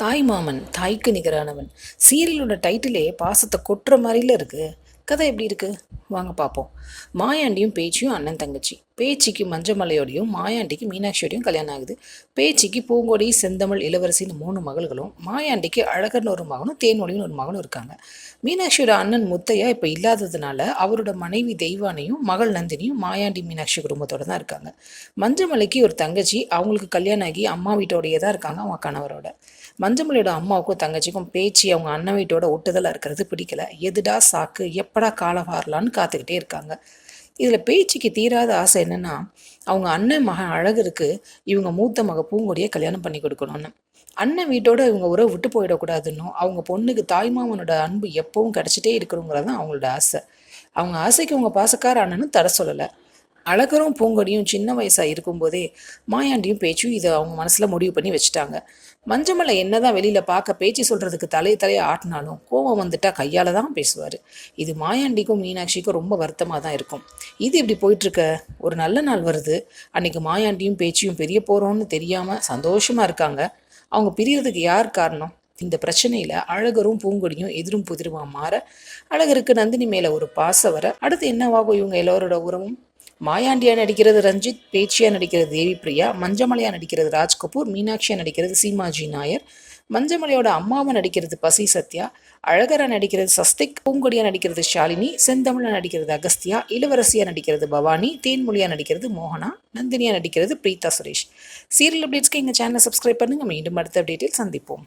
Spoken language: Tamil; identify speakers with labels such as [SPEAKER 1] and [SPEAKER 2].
[SPEAKER 1] தாய் மாமன் தாய்க்கு நிகரானவன் சீரியலோட டைட்டிலே பாசத்தை கொட்டுற மாதிரில இருக்கு. கதை எப்படி இருக்கு வாங்க பார்ப்போம். மாயாண்டியும் பேச்சியும் அண்ணன் தங்கச்சி. பேச்சிக்கு மஞ்சமலையோடையும் மாயாண்டிக்கு மீனாட்சியோடையும் கல்யாணம் ஆகுது. பேச்சிக்கு பூங்கொடி செந்தமிழ் இளவரசின்னு 3 மகள்களும், மாயாண்டிக்கு அழகர்னு ஒரு மகனும் தேன்மொழின்னு ஒரு மகனும் இருக்காங்க. மீனாட்சியோட அண்ணன் முத்தையா இப்போ இல்லாததுனால அவரோட மனைவி தெய்வானையும் மகள் நந்தினியும் மாயாண்டி மீனாட்சி குடும்பத்தோட தான் இருக்காங்க. மஞ்சமலைக்கு ஒரு தங்கச்சி, அவங்களுக்கு கல்யாணம் ஆகி அம்மா வீட்டோடையே தான் இருக்காங்க அவங்க கணவரோட. மஞ்சமலையோட அம்மாவுக்கும் தங்கச்சிக்கும் பேச்சு அவங்க அண்ணன் வீட்டோட ஒட்டுதலாக இருக்கிறது பிடிக்கல. எதுடா சாக்கு, எப்படா காலம் வாரலான்னு காத்துக்கிட்டே இருக்காங்க. இதில் பேச்சுக்கு தீராத ஆசை என்னன்னா, அவங்க அண்ணன் மகன் அழகருக்கு இவங்க மூத்த மக பூங்கொடியை கல்யாணம் பண்ணி கொடுக்கணும்னு. அண்ணன் வீட்டோட இவங்க உறவு விட்டு போயிடக்கூடாதுன்னும், அவங்க பொண்ணுக்கு தாய்மாமனோட அன்பு எப்பவும் கிடச்சிட்டே இருக்கணுங்கிறது தான் அவங்களோட ஆசை. அவங்க ஆசைக்கு அவங்க பாசக்கார அண்ணனும் தர சொல்லலை. அழகரும் பூங்கொடியும் சின்ன வயசாக இருக்கும்போதே மாயாண்டியும் பேச்சும் இதை அவங்க மனசில் முடிவு பண்ணி வச்சுட்டாங்க. மஞ்சமலை என்னதான் வெளியில் பார்க்க பேச்சு சொல்கிறதுக்கு தலையை ஆட்டினாலும் கோவம் வந்துட்டா கையால் தான் பேசுவார். இது மாயாண்டிக்கும் மீனாட்சிக்கும் ரொம்ப வருத்தமாக தான் இருக்கும். இது இப்படி போயிட்டுருக்க ஒரு நல்ல நாள் வருது. அன்றைக்கி மாயாண்டியும் பேச்சியும் பிரிய போகிறோன்னு தெரியாமல் சந்தோஷமாக இருக்காங்க. அவங்க பிரியறதுக்கு யார் காரணம்? இந்த பிரச்சனையில் அழகரும் பூங்கொடியும் எதிரும் புதிருமா மாற, அழகருக்கு நந்தினி மேலே ஒரு பாசம் வர, அடுத்து என்னவாகும் இவங்க எல்லோரோட உறவும்? மாயாண்டியா நடிக்கிறது ரஞ்சித், பேச்சியா நடிக்கிறது தேவி பிரியா, மஞ்சமலையா நடிக்கிறது ராஜ்கபூர், மீனாட்சியா நடிக்கிறது சீமாஜி நாயர், மஞ்சமலையோட அம்மாவை நடிக்கிறது பசி சத்யா, அழகரா நடிக்கிறது சஸ்திக், பூங்கொடியா நடிக்கிறது ஷாலினி, செந்தமிழா நடிக்கிறது அகஸ்தியா, இளவரசியா நடிக்கிறது பவானி, தேன்மொழியா நடிக்கிறது மோகனா, நந்தினியா நடிக்கிறது பிரீதா சுரேஷ். சீரியல் அப்டேட்ஸ்க்கு எங்கள் சேனலை சப்ஸ்கிரைப் பண்ணுங்கள். மீண்டும் அடுத்த அப்டேட்டில் சந்திப்போம்.